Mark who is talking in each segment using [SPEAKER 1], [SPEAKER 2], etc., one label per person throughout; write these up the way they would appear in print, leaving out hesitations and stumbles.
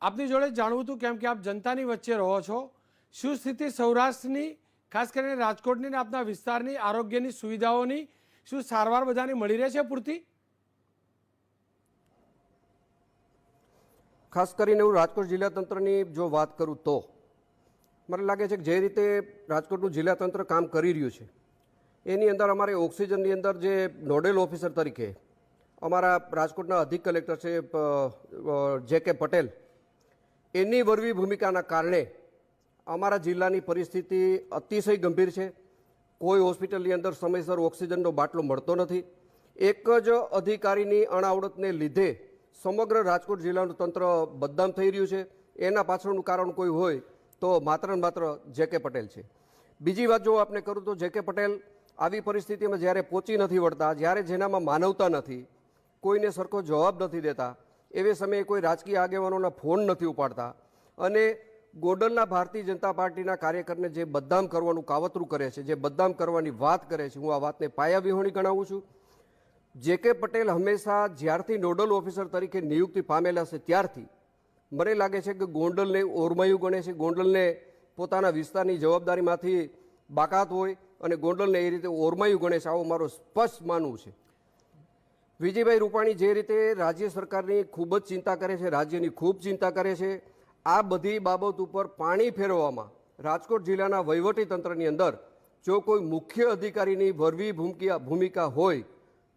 [SPEAKER 1] આપની જોડે જાણવું હતું કેમ કે આપ જનતાની વચ્ચે રહો છો, શું સ્થિતિ સૌરાષ્ટ્રની ખાસ કરીને રાજકોટની ને આપના વિસ્તારની આરોગ્યની સુવિધાઓની શું સારવાર બધાને મળી રહે છે પૂરતી?
[SPEAKER 2] ખાસ કરીને હું રાજકોટ જિલ્લા તંત્રની જો વાત કરું તો મને લાગે છે કે જે રીતે રાજકોટનું જિલ્લા તંત્ર કામ કરી રહ્યું છે એની અંદર અમારે ઓક્સિજનની અંદર જે નોડેલ ઓફિસર તરીકે અમારા રાજકોટના અધિક કલેક્ટર છે જે.કે. પટેલ, એની વરવી ભૂમિકાના કારણે અમારા જિલ્લાની પરિસ્થિતિ અતિશય ગંભીર છે. કોઈ હોસ્પિટલની અંદર સમયસર ઓક્સિજનનો બાટલો મળતો નથી. એક જ અધિકારીની અણાવડતને લીધે સમગ્ર રાજકોટ જિલ્લાનું તંત્ર બદનામ થઈ રહ્યું છે. એના પાછળનું કારણ કોઈ હોય તો માત્ર ને માત્ર જે.કે. પટેલ છે. બીજી વાત જો આપણે કરું તો જે.કે. પટેલ આવી પરિસ્થિતિમાં જ્યારે પહોંચી નથી વળતા, જ્યારે જેનામાં માનવતા નથી, કોઈને સરખો જવાબ નથી દેતા, એવે સમયે કોઈ રાજકીય આગેવાનોના ફોન નથી ઉપાડતા અને ગોંડલના ભારતીય જનતા પાર્ટીના કાર્યકરને જે બદનામ કરવાનું કાવતરું કરે છે, જે બદનામ કરવાની વાત કરે છે, હું આ વાતને પાયાવિહોણી ગણાવું છું. જે.કે. પટેલ હંમેશા જ્યારથી નોડલ ઓફિસર તરીકે નિયુક્તિ પામેલા છે ત્યારથી મને લાગે છે કે ગોંડલને ઓરમાયું ગણે છે, ગોંડલને પોતાના વિસ્તારની જવાબદારીમાંથી બાકાત હોય અને ગોંડલને એ રીતે ઓરમાયું ગણે છે, આવું મારું સ્પષ્ટ માનવું છે. વિજયભાઈ રૂપાણી જે રીતે રાજ્ય સરકારની ખૂબ જ ચિંતા કરે છે, રાજ્યની ખૂબ ચિંતા કરે છે, આ બધી બાબત ઉપર પાણી ફેરવવામાં રાજકોટ જિલ્લાના વહીવટી તંત્રની અંદર જો કોઈ મુખ્ય અધિકારીની વરવી ભૂમિકા હોય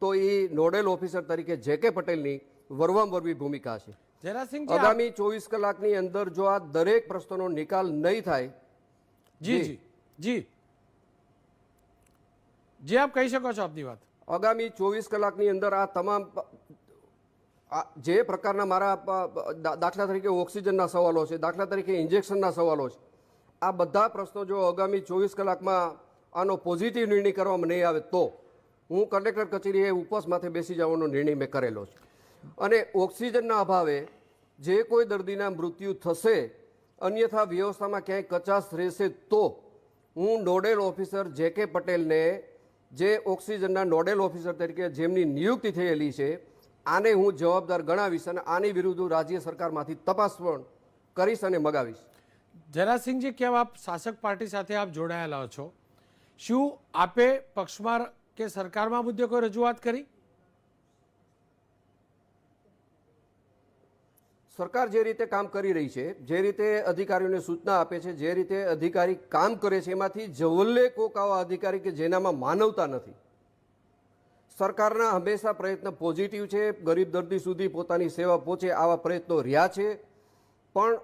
[SPEAKER 2] તો એ નોડેલ ઓફિસર તરીકે જે.કે. પટેલની વરવી ભૂમિકા છે. આગામી 24 કલાકની અંદર જો આ દરેક પ્રશ્નોનો નિકાલ નહીં થાય.
[SPEAKER 1] જી આપ કહી શકો છો આપની વાત.
[SPEAKER 2] આગામી 24 કલાકની અંદર આ તમામ જે પ્રકારના મારા દાખલા તરીકે ઓક્સિજનના સવાલો છે, દાખલા તરીકે ઇન્જેક્શનના સવાલો છે, આ બધા પ્રશ્નો જો આગામી 24 કલાકમાં આનો પોઝિટિવ નિર્ણય કરવામાં નહીં આવે તો હું કલેક્ટર કચેરીએ ઉપવાસ માથે બેસી જવાનો નિર્ણય મેં કરેલો છે. અને ઓક્સિજનના અભાવે જે કોઈ દર્દીના મૃત્યુ થશે, અન્યથા વ્યવસ્થામાં ક્યાંય કચાશ રહેશે તો હું નોડેલ ઓફિસર જે.કે. પટેલને જે ઓક્સિજનના નોડેલ ઓફિસર તરીકે જેમની નિયુક્તિ થયેલી છે આને હું જવાબદાર ગણાવીશ અને આની વિરુદ્ધ રાજ્ય સરકારમાંથી તપાસ પણ કરીશ અને મગાવીશ.
[SPEAKER 1] જરાસિંહજી, કેમ આપ શાસક પાર્ટી સાથે આપ જોડાયેલા છો, શું આપે પક્ષમાં કે સરકારમાં મુદ્દે કોઈ રજૂઆત કરી?
[SPEAKER 2] સરકાર જે રીતે કામ કરી રહી છે, જે રીતે અધિકારીઓને સૂચના આપે છે, જે રીતે અધિકારી કામ કરે છે, એમાંથી જવલ્લે કોક આવા અધિકારી કે જેનામાં માનવતા નથી. સરકારના હંમેશા પ્રયત્ન પોઝિટિવ છે, ગરીબ દર્દી સુધી પોતાની સેવા પહોંચે આવા પ્રયત્નો રહ્યા છે, પણ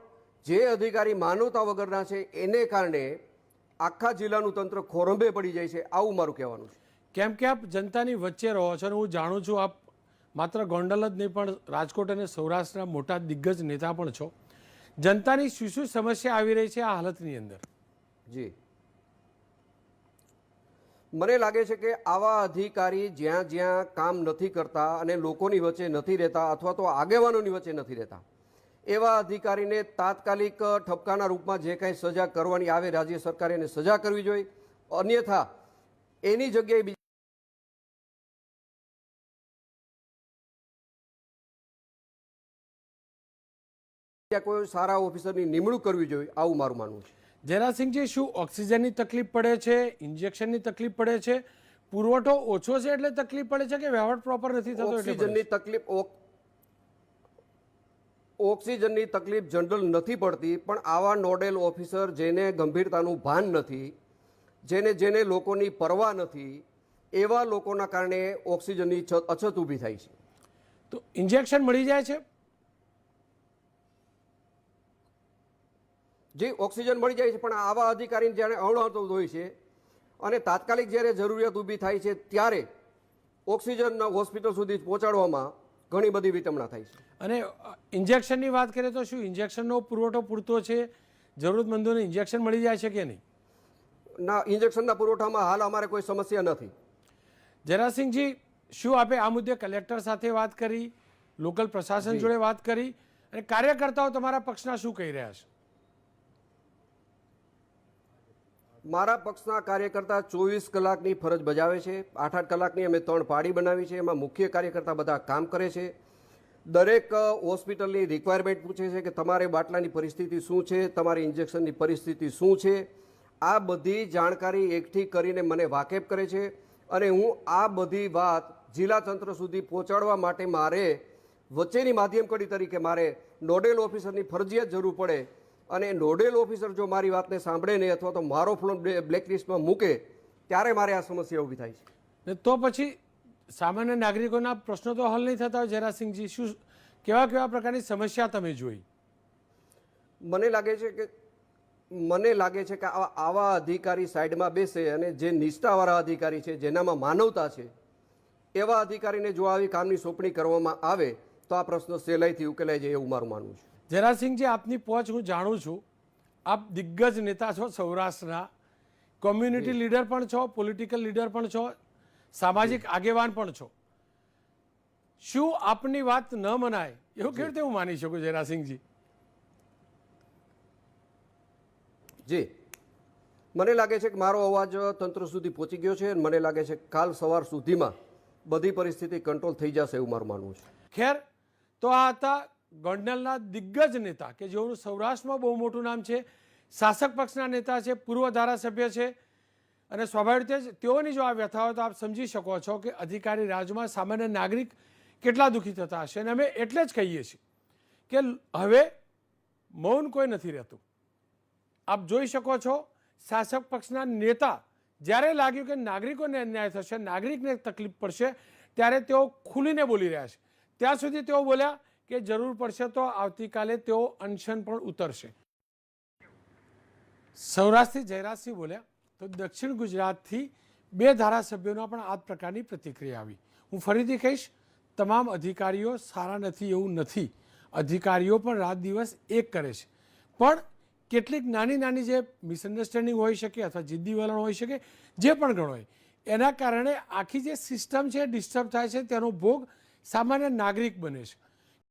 [SPEAKER 2] જે અધિકારી માનવતા વગરના છે એને કારણે આખા જિલ્લાનું તંત્ર ખોરંભે પડી જાય છે, આવું મારું કહેવાનું છે.
[SPEAKER 1] કેમ કે આપ જનતાની વચ્ચે રહો છો અને હું જાણું છું આપ માત્ર ગોંડલ જ નહીં પણ રાજકોટ અને સૌરાષ્ટ્રના મોટા દિગ્ગજ નેતા પણ છો. જનતાની શું સમસ્યા આવી રહી છે આ હાલતની અંદર?
[SPEAKER 2] જી, મને લાગે છે કે આવા અધિકારી જ્યાં જ્યાં કામ નથી કરતા અને લોકોની વચ્ચે નથી રહેતા અથવા તો આગેવાનોની વચ્ચે નથી રહેતા એવા અધિકારીને તાત્કાલિક ઠપકાના રૂપમાં જે કાંઈ સજા કરવાની આવે રાજ્ય સરકારે એને સજા કરવી જોઈએ. અન્યથા એની જગ્યાએ કોઈ સારા ઓફિસરની નિમણૂક કરવી જોઈએ, આવું મારું માનવું છે.
[SPEAKER 1] જરાસિંહજી, શું ઓક્સિજનની તકલીફ પડે છે, ઇન્જેક્શનની તકલીફ પડે છે, પુરવઠો ઓછો છે એટલે તકલીફ પડે છે કે વ્યવહાર પ્રોપર નથી થતો?
[SPEAKER 2] ઓક્સિજનની તકલીફ જનરલ નથી પડતી, પણ આવા નોડેલ ઓફિસર જેને ગંભીરતાનું ભાન નથી, જેને લોકોની પરવા નથી, એવા લોકોના કારણે ઓક્સિજનની અછત ઊભી થાય છે.
[SPEAKER 1] તો ઇન્જેક્શન મળી જાય છે?
[SPEAKER 2] જે ઓક્સિજન મળી જાય છે, પણ આવા અધિકારીને જ્યારે અવળાતો હોય છે અને તાત્કાલિક જ્યારે જરૂરિયાત ઊભી થાય છે ત્યારે ઓક્સિજન હોસ્પિટલ સુધી પહોંચાડવામાં ઘણી બધી વિટંબણા થાય છે.
[SPEAKER 1] અને ઇન્જેક્શનની વાત કરીએ તો શું ઇન્જેક્શનનો પુરવઠો પૂરતો છે? જરૂરતમંદોને ઇન્જેક્શન મળી જાય છે કે નહીં?
[SPEAKER 2] ના, ઇન્જેક્શનના પુરવઠામાં હાલ અમારે કોઈ સમસ્યા નથી.
[SPEAKER 1] જરાસિંહજી, શું આપે આ મુદ્દે કલેક્ટર સાથે વાત કરી, લોકલ પ્રશાસન જોડે વાત કરી અને કાર્યકર્તાઓ તમારા પક્ષના શું કહી રહ્યા છે?
[SPEAKER 2] મારા પક્ષના કાર્યકર્તા 24 કલાકની ફરજ બજાવે છે. 8-8 કલાકની અમે 3 પાળી બનાવી છે. એમાં મુખ્ય કાર્યકર્તા બધા કામ કરે છે. દરેક હોસ્પિટલની રિક્વાયરમેન્ટ પૂછે છે કે તમારે બાટલાની પરિસ્થિતિ શું છે, તમારી ઇન્જેક્શનની પરિસ્થિતિ શું છે. આ બધી જાણકારી એકઠી કરીને મને વાકેફ કરે છે અને હું આ બધી વાત જિલ્લા તંત્ર સુધી પહોંચાડવા માટે મારે વચ્ચેની માધ્યમ કડી તરીકે મારે નોડેલ ઓફિસરની ફરજિયાત જરૂર પડે અને નોડેલ ઓફિસર જો મારી વાતને સાંભળે નહીં અથવા તો મારો ફોન બ્લેકલિસ્ટમાં મૂકે ત્યારે મારે આ સમસ્યા ઊભી થાય છે.
[SPEAKER 1] ને તો પછી સામાન્ય નાગરિકોના પ્રશ્નો તો હલ નહીં થતા હોય. જરાસિંહજી, શું કેવા કેવા પ્રકારની સમસ્યા તમે જોઈ?
[SPEAKER 2] મને લાગે છે કે આવા અધિકારી સાઈડમાં બેસે અને જે નિષ્ઠાવાળા અધિકારી છે, જેનામાં માનવતા છે, એવા અધિકારીને જો આવી કામની સોંપણી કરવામાં આવે તો આ પ્રશ્ન સહેલાઈથી ઉકેલાઈ જાય એવું મારું માનવું છે.
[SPEAKER 1] જરાસિંહજી, આપની પહોંચ હું જાણું છું. આપ દિગ્ગજ નેતા છો, સૌરાષ્ટ્રના કોમ્યુનિટી લીડર પણ છો, પોલિટિકલ લીડર પણ છો, સામાજિક આગેવાન પણ છો. શું આપની વાત ન મનાય એવું કેવી રીતે હું માની શકું? જરાસિંહજી
[SPEAKER 2] જી, મને લાગે છે કે મારો અવાજ તંત્ર સુધી પહોંચી ગયો છે અને મને લાગે છે કે કાલ સવાર સુધીમાં બધી પરિસ્થિતિ કંટ્રોલ થઈ જશે એવું મારું માનવું છે.
[SPEAKER 1] ખેર, તો આ હતા ગોંડલના દિગ્ગજ નેતા કે જેઓનું સૌરાષ્ટ્રમાં બહુ મોટું નામ છે, શાસક પક્ષના નેતા છે, પૂર્વ ધારાસભ્ય છે અને સ્વાભાવિક રીતે જ તેઓની જો આ વ્યથા હોય તો આપ સમજી શકો છો કે અધિકારી રાજમાં સામાન્ય નાગરિક કેટલા દુઃખી થતા હશે. અને અમે એટલે જ કહીએ છીએ કે હવે મૌન કોઈ નથી રહેતું. આપ જોઈ શકો છો, શાસક પક્ષના નેતા જ્યારે લાગ્યું કે નાગરિકોને અન્યાય થશે, નાગરિકને તકલીફ પડશે, ત્યારે તેઓ ખુલીને બોલી રહ્યા છે. ત્યાં સુધી તેઓ બોલ્યા કે જરૂર પડશે તો આવતીકાલે તેઓ અનશન પણ ઉતરશે. સૌરાષ્ટ્રથી જયરાજસિંહ બોલ્યા તો દક્ષિણ ગુજરાતથી 2 ધારાસભ્યોના પણ આ પ્રકારની પ્રતિક્રિયા આવી. હું ફરીથી કહીશ, તમામ અધિકારીઓ સારા નથી એવું નથી. અધિકારીઓ પણ રાત દિવસ એક કરે છે, પણ કેટલીક નાની નાની જે મિસઅન્ડરસ્ટેન્ડિંગ હોઈ શકે અથવા જિદ્દી વલણ હોઈ શકે, જે પણ ગણો હોય, એના કારણે આખી જે સિસ્ટમ છે ડિસ્ટર્બ થાય છે, તેનો ભોગ સામાન્ય નાગરિક બને છે.